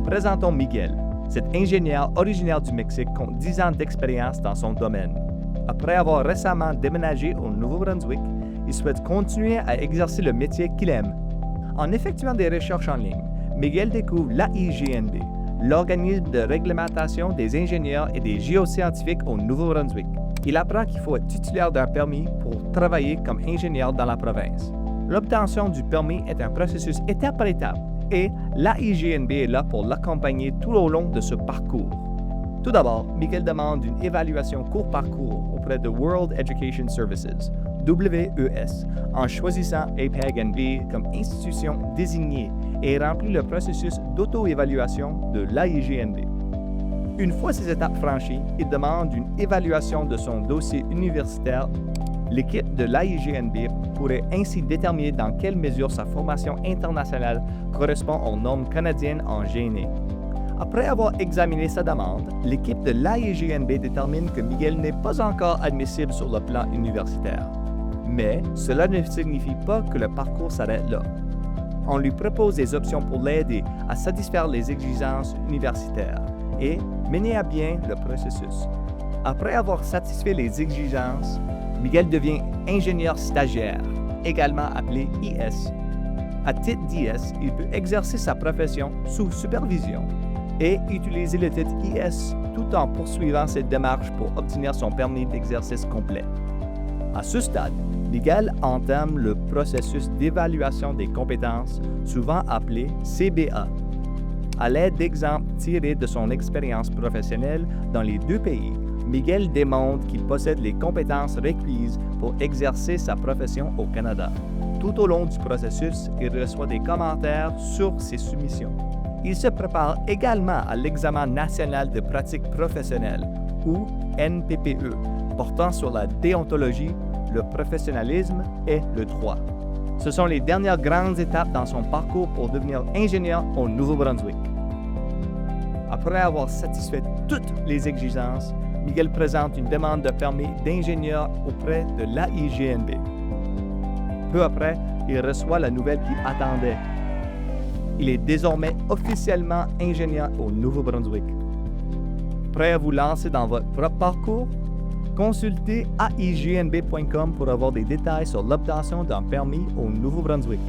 présentons Miguel. Cet ingénieur originaire du Mexique compte 10 ans d'expérience dans son domaine. Après avoir récemment déménagé au Nouveau-Brunswick, il souhaite continuer à exercer le métier qu'il aime. En effectuant des recherches en ligne, Miguel découvre l'AIGNB, l'organisme de réglementation des ingénieurs et des géoscientifiques au Nouveau-Brunswick. Il apprend qu'il faut être titulaire d'un permis pour travailler comme ingénieur dans la province. L'obtention du permis est un processus étape par étape et l'AIGNB est là pour l'accompagner tout au long de ce parcours. Tout d'abord, Miguel demande une évaluation court parcours auprès de World Education Services, WES, en choisissant APAG-NB comme institution désignée et remplit le processus d'auto-évaluation de l'AIGNB. Une fois ces étapes franchies, il demande une évaluation de son dossier universitaire. L'équipe de l'AIGNB pourrait ainsi déterminer dans quelle mesure sa formation internationale correspond aux normes canadiennes en génie. Après avoir examiné sa demande, l'équipe de l'AIGNB détermine que Miguel n'est pas encore admissible sur le plan universitaire. Mais cela ne signifie pas que le parcours s'arrête là. On lui propose des options pour l'aider à satisfaire les exigences universitaires et mener à bien le processus. Après avoir satisfait les exigences, Miguel devient ingénieur stagiaire, également appelé IS. À titre d'IS, il peut exercer sa profession sous supervision et utiliser le titre IS tout en poursuivant ses démarches pour obtenir son permis d'exercice complet. À ce stade, Miguel entame le processus d'évaluation des compétences, souvent appelé CBA. À l'aide d'exemples tirés de son expérience professionnelle dans les deux pays, Miguel démontre qu'il possède les compétences requises pour exercer sa profession au Canada. Tout au long du processus, il reçoit des commentaires sur ses soumissions. Il se prépare également à l'examen national de pratique professionnelle, ou NPPE, portant sur la déontologie, le professionnalisme et le droit. Ce sont les dernières grandes étapes dans son parcours pour devenir ingénieur au Nouveau-Brunswick. Après avoir satisfait toutes les exigences, Miguel présente une demande de permis d'ingénieur auprès de l'AIGNB. Peu après, il reçoit la nouvelle qu'il attendait. Il est désormais officiellement ingénieur au Nouveau-Brunswick. Prêt à vous lancer dans votre propre parcours? Consultez aignb.com pour avoir des détails sur l'obtention d'un permis au Nouveau-Brunswick.